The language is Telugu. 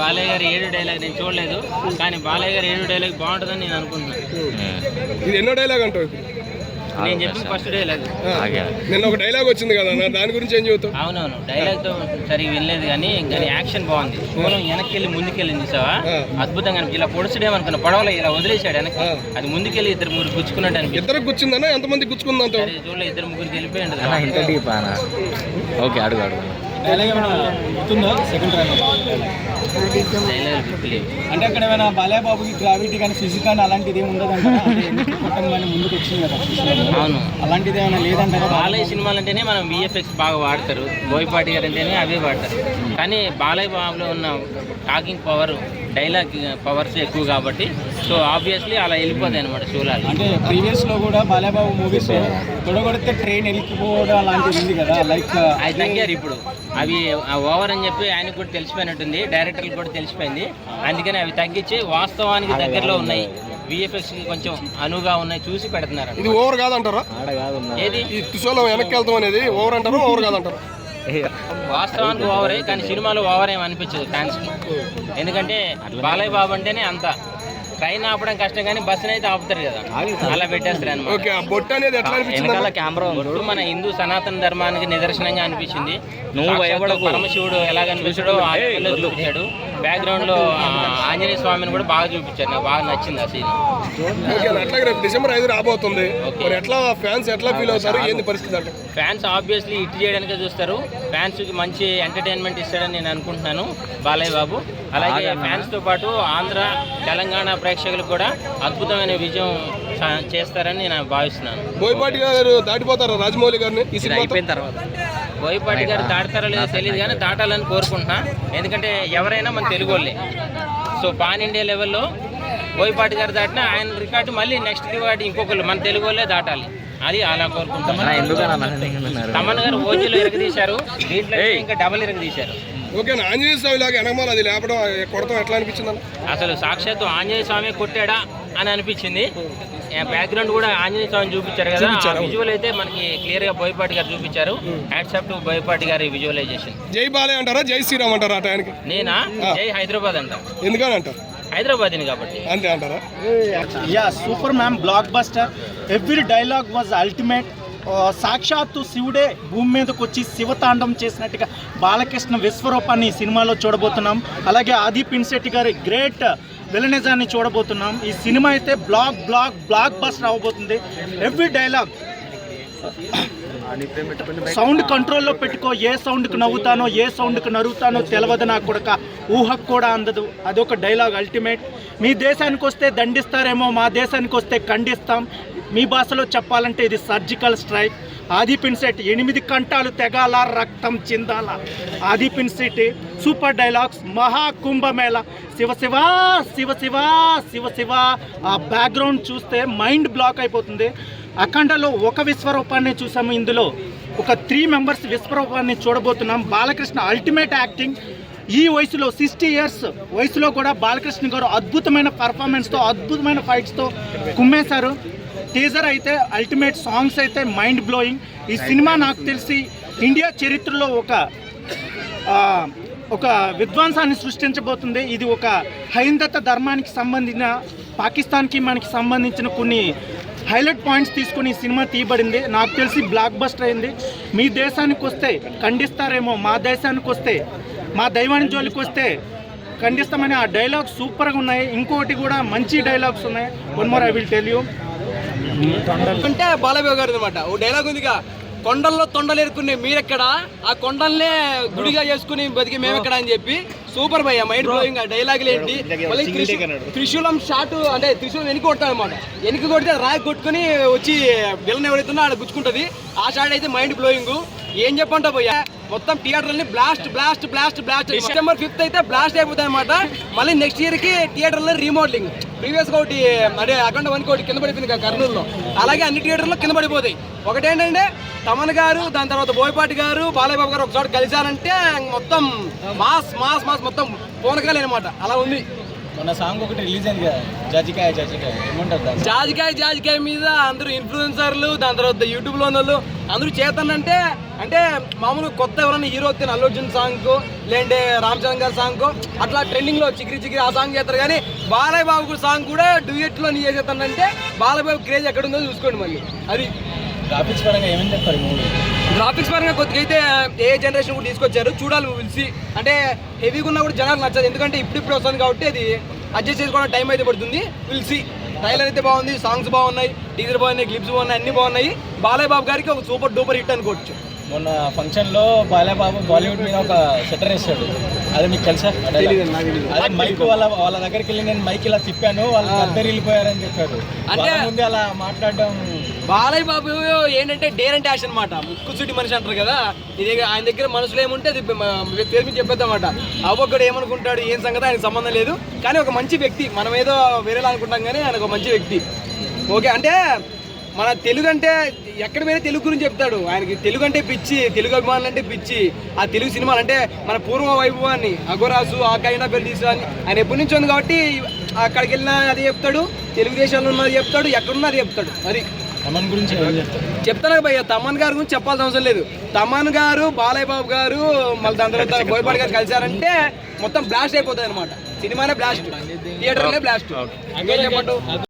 బాలయ్య గారి 7 డైలాగ్ నేను చూడలేదు, కానీ బాలయ్య గారి 7 డైలాగ్ బాగుంటుందని నేను అనుకుంటున్నాను. ఇది ఎన్నో డైలాగ్ అంటావు? నేను చెప్పిన ఫస్ట్ డైలాగ్. నిన్న ఒక డైలాగ్ వచ్చింది కదా, దాని గురించి ఏం చెబుతావు? అవునవును, డైలాగ్ తో సరిగ్గా వినలేదు, కానీ యాక్షన్ బాగుంది. పూలం వెనక్కి వెళ్ళి ముందుకెళ్ళింది చూసావా, అద్భుతంగా అనిపి ఇలా పొడిచడేమనుకున్నా, పడవలో ఇలా వదిలేశాడు వెనక్కి, అది ముందుకెళ్ళి 2-3 గుచ్చుకున్నట్టు అనిపి. ఇద్దరు గుచ్చిందన్నా ఎంతమంది గుచ్చుకుందంట? చూడలే, 2-3 వెళ్ళిపోయింది. ఓకే, అడుగు అంటే అక్కడ ఏమైనా బాలయ్య బాబుకి గ్రావిటీ కానీ ఫిజిక్ కానీ అలాంటిది ఏమి ఉండదంటే ముందుకు వచ్చింది కదా. అవును, అలాంటిది ఏమైనా లేదంటే బాలయ్య సినిమాలు అంటేనే మనం విఎఫ్ఎక్స్ బాగా వాడతారు, బోయపాటి గారు అంటేనే అవే వాడతారు. కానీ బాలయ్య బాబులో ఉన్న టాకింగ్ పవర్, డైలాగ్ పవర్స్ ఎక్కువ కాబట్టి సో ఆబ్వియస్లీ అలా వెళ్ళిపోతాయి అనమాట షోలాలు. అంటే ప్రీవియస్లో కూడా బాలయ్య బాబు మూవీస్ తొడగొడితే ట్రైన్ వెళ్ళిపోవడం అలాంటిది ఉంది కదా, లైక్ అది తగ్గారు ఇప్పుడు. అవి ఓవర్ అని చెప్పి ఆయనకు కూడా తెలిసిపోయినట్టుంది, డైరెక్టర్లకు కూడా తెలిసిపోయింది. అందుకని అవి తగ్గించి వాస్తవానికి దగ్గరలో ఉన్నాయి, విఎఫ్ఎక్స్ కొంచెం అనువుగా ఉన్నాయి చూసి పెడుతున్నారు. ఇది ఓవర్ కాదంటారా? ఏది ఈ తుషోలో వెనక్కి వెళ్తాం అనేది ఓవర్ అంటారా, ఓవర్ కాదంటారా? వాస్తవానికి ఓవరే, కానీ సినిమాలో ఓవర్ ఏమి అనిపించదు ఫ్యాన్స్కి. ఎందుకంటే బాలయ్య బాబు అంటేనే అంత ట్రైన్ ఆపడం కష్టం, కానీ బస్సుని అయితే ఆపుతారు కదా, అలా పెట్టేస్తారు అనమాట. బొట్టు మన హిందూ సనాతన ధర్మానికి నిదర్శనంగా అనిపించింది. పరమశివుడు ఎలా కనిపించాడో ఆ లెవెల్లో చూపించాడు. బ్యాక్గ్రౌండ్ లో ఆంజనేయ స్వామిని కూడా బాగా చూపించాడు, నాకు బాగా నచ్చింది ఆ సీన్. డిసెంబర్ 5 రాబోతుంది, ఎట్లా ఫ్యాన్స్ ఎట్లా ఫీల్ అవుతారు, ఏంది పరిస్థితి అంటే? ఫ్యాన్స్ ఆబ్వియస్లీ హిట్ చేయడానికే చూస్తారు. ఫ్యాన్స్ కి మంచి ఎంటర్టైన్మెంట్ ఇస్తాడని నేను అనుకుంటున్నాను బాలయ్య బాబు. అలాగే ఫ్యాన్స్ తో పాటు ఆంధ్ర, తెలంగాణ ప్రేక్షకులకు కూడా అద్భుతమైన విజయం చేస్తారని నేను భావిస్తున్నాను. బోయపాటి గారు దాటిపోతారా రాజమౌళి గారిని అయిపోయిన తర్వాత? బోయపాటి గారు దాటుతారో లేదో తెలియదు, కానీ దాటాలని కోరుకుంటున్నా. ఎందుకంటే ఎవరైనా మన తెలుగు వాళ్ళే. సో పాన్ ఇండియా లెవెల్లో బోయపాటి గారు దాటినా ఆయన రికార్డు మళ్ళీ నెక్స్ట్ రికార్డు ఇంకొకరు మన తెలుగు వాళ్ళే దాటాలి, అది అలా కోరుకుంటున్నాను. తమన్ గారు ఓజీలో ఎరగదీశారు, దీంట్లో ఇంకా డబల్ ఎరగదీశారు. ఓకే, ఆంజనేయ స్వామి లాగా వెనకమాల అది లేపడం కొడతాం ఎట్లా అనిపించింది? అసలు సాక్షాత్తు ఆంజనేయ స్వామి కొట్టాడా అని అనిపించింది. బ్యాక్గ్రౌండ్ కూడా ఆంజనేయ స్వామి చూపించారు కదా, విజువల్ అయితే మనకి క్లియర్ గా బోయపాటి గారు చూపించారు. హ్యాట్సాప్ టు బోయపాటి గారి విజువలైజేషన్. జై బాలయ్య అంటారా, జై శ్రీరామ్ అంటారా? నేనా జై హైదరాబాద్ అంట. ఎందుకని అంటారు? హైదరాబాద్ కాబట్టి అంతే అంటారా? Yeah, super ma'am, block buster, every dialogue was ultimate. సాక్షాత్తు శివుడే భూమి మీదకి వచ్చి శివతాండం చేసినట్టుగా బాలకృష్ణ విశ్వరూపాన్ని ఈ సినిమాలో చూడబోతున్నాం. అలాగే ఆది పినిశెట్టి గారి గ్రేట్ విలనిజాన్ని చూడబోతున్నాం. ఈ సినిమా అయితే బ్లాక్ బస్టర్ అవ్వబోతుంది. ఎవ్రీ డైలాగ్ సౌండ్ కంట్రోల్లో పెట్టుకో, ఏ సౌండ్కి నవ్వుతానో ఏ సౌండ్కి నరుగుతానో తెలియదు నా కొడుక, ఊహకు కూడా అందదు. అదొక డైలాగ్ అల్టిమేట్. మీ దేశానికి వస్తే దండిస్తారేమో, మా దేశానికి వస్తే ఖండిస్తాం. మీ భాషలో చెప్పాలంటే ఇది సర్జికల్ స్ట్రైక్. ఆది పినిశెట్టి 8 కంఠాలు తెగాల, రక్తం చిందాల. ఆది పినిశెట్టి సూపర్ డైలాగ్స్. మహాకుంభమేళ, శివ శివ శివ శివ శివ శివ. ఆ బ్యాక్గ్రౌండ్ చూస్తే మైండ్ బ్లాక్ అయిపోతుంది. అఖండలో ఒక విశ్వరూపాన్ని చూసాము, ఇందులో ఒక 3 మెంబర్స్ విశ్వరూపాన్ని చూడబోతున్నాం. Balakrishna ultimate acting. ఈ వయసులో 60 years వయసులో కూడా బాలకృష్ణ గారు అద్భుతమైన పర్ఫార్మెన్స్తో, అద్భుతమైన ఫైట్స్తో కుమ్మేశారు. టీజర్ అయితే అల్టిమేట్, సాంగ్స్ అయితే మైండ్ బ్లోయింగ్. ఈ సినిమా నాకు తెలిసి ఇండియా చరిత్రలో ఒక విధ్వంసాన్ని సృష్టించబోతుంది. ఇది ఒక హైందత ధర్మానికి సంబంధించిన, పాకిస్తాన్కి మనకి సంబంధించిన కొన్ని హైలైట్ పాయింట్స్ తీసుకుని ఈ సినిమా తీయబడింది. నాకు తెలిసి బ్లాక్ బస్టర్ అయింది. మీ దేశానికి వస్తే ఖండిస్తారేమో, మా దేశానికి వస్తే, మా దైవానికి జోలికి వస్తే ఖండిస్తామని ఆ డైలాగ్స్ సూపర్గా ఉన్నాయి. ఇంకోటి కూడా మంచి డైలాగ్స్ ఉన్నాయి. One more I will tell you. అంటే బాలయ్య గారు అనమాట ఓ డైలాగ్ ఉందిగా, కొండల్లో తొండలేరుకునే మీరెక్కడ, ఆ కొండల్నే గుడిగా చేసుకుని బతికి మేమెక్కడ అని చెప్పి సూపర్ భయ్య, మైండ్ బ్లోయింగ్. ఆ డైలాగులు ఏంటి, మళ్ళీ త్రిశూలం షాట్, అంటే త్రిశూలం వెనక్కి కొడతాడు అనమాట. వెనక్కి కొడితే రాయి కొట్టుకుని వచ్చి విలన్ ఎవరైతుందో ఆడ గుచ్చుకుంటుంది. ఆ షాట్ అయితే మైండ్ బ్లోయింగ్. ఏం చెప్పంటా భయ్య, మొత్తం థియేటర్లని blast blast blast blast. December 5th అయితే బ్లాస్ట్ అయిపోతాయి అనమాట. మళ్ళీ నెక్స్ట్ ఇయర్కి థియేటర్లో రీమోడలింగ్. ప్రీవియస్గా ఒకటి అంటే అఖండ 1 కోటి కింద పడిపోయింది కదా కర్నూలులో, అలాగే అన్ని థియేటర్లో కింద పడిపోతాయి. ఒకటేంటంటే తమన్ గారు, దాని తర్వాత బోయపాటి గారు, బాలయ్య బాబు గారు ఒకచోట కలిశారంటే మొత్తం మాస్ మాస్ మాస్ మొత్తం పోనకాలి అనమాట. అలా ఉంది. మొన్న సాంగ్ ఒకటి రిలీజ్ అయింది కదా, జాజికాయ ఏమంటారు దాన్ని? జాజికాయ మీద అందరూ ఇన్ఫ్లుయెన్సర్లు, దాని తర్వాత యూట్యూబ్లో ఉన్న వాళ్ళు అందరూ చేస్తానంటే అంటే మామూలుగా కొత్త ఎవరైనా హీరో వస్తే అల్లు అర్జున్ సాంగ్ లేదంటే రామ్ చరణ్ గారి సాంగ్ అట్లా ట్రెండింగ్లో చిక్కిరి ఆ సాంగ్ చేస్తారు. కానీ బాలయ్య బాబు సాంగ్ కూడా డ్యూయెట్లో నీ చేసేస్తానంటే బాలయ్య బాబు క్రేజ్ ఎక్కడ ఉందో చూసుకోండి. మళ్ళీ అది గ్రాఫిక్స్ పరంగా ఏమని చెప్తారు మూవీ? గ్రాఫిక్స్ పరంగా కొద్దిగా అయితే ఏ జనరేషన్ కూడా తీసుకొచ్చారు, చూడాలి పిలిచి. అంటే హెవీగా ఉన్నా కూడా జనాలు నచ్చదు, ఎందుకంటే ఇప్పుడు వస్తుంది కాబట్టి అది అడ్జస్ట్ చేసుకోవడం టైం అయితే పడుతుంది. పిలిచి ట్రైలర్ అయితే బాగుంది, సాంగ్స్ బాగున్నాయి, టీజర్ బాగున్నాయి, క్లిప్స్ బాగున్నాయి, అన్ని బాగున్నాయి. బాలయ్య బాబు గారికి ఒక సూపర్ డూపర్ హిట్ అనుకోవచ్చు. మొన్న ఫంక్షన్లో బాలయ్య బాబు బాలీవుడ్ మీద ఒక షట్టర్ వేసాడు, అది మీకు తెలుసా? అదే మైక్ వాళ్ళ దగ్గరికి వెళ్ళి నేను మైక్ ఇలా తిప్పాను, వాళ్ళు అందరు వెళ్ళిపోయారని చెప్పాడు. అంటే ముందే అలా మాట్లాడడం. బాలయ్య బాబు ఏంటంటే డేర్ అండ్ డాష్ అనమాట, ముక్కుసూటి మనిషి అంటారు కదా. ఇది ఆయన దగ్గర మనసులో ఏముంటే అది పేరు మీద చెప్పేద్దామాట. ఒక్కొక్కడు ఏమనుకుంటాడు ఏం సంగతి ఆయనకు సంబంధం లేదు, కానీ ఒక మంచి వ్యక్తి. మనం ఏదో వేరేలా అనుకుంటాం కానీ ఆయన ఒక మంచి వ్యక్తి. ఓకే, అంటే మన తెలుగు అంటే ఎక్కడ వేరే తెలుగు గురించి చెప్తాడు. ఆయనకి తెలుగు అంటే పిచ్చి, తెలుగు అభిమానులు అంటే పిచ్చి. ఆ తెలుగు సినిమాలు అంటే మన పూర్వ వైభవాన్ని, అఘోరాసు, ఆ కైనా పెళ్లి అని ఆయన ఎప్పటి నుంచి ఉంది కాబట్టి అక్కడికి వెళ్ళినా అది చెప్తాడు, తెలుగుదేశంలో ఉన్నది చెప్తాడు, ఎక్కడున్నా అది చెప్తాడు. అది తమన్ గురించి చెప్తాను భయ్య. తమన్ గారి గురించి చెప్పాల్సిన అవసరం లేదు. తమన్ గారు, బాలయ్య బాబు గారు, మళ్ళీ దాని తర్వాత బోయపాటి గారు కలిశారంటే మొత్తం బ్లాస్ట్ అయిపోతుంది అనమాట. సినిమానే బ్లాస్ట్, థియేటర్లే బ్లాస్ట్. చెప్పండు.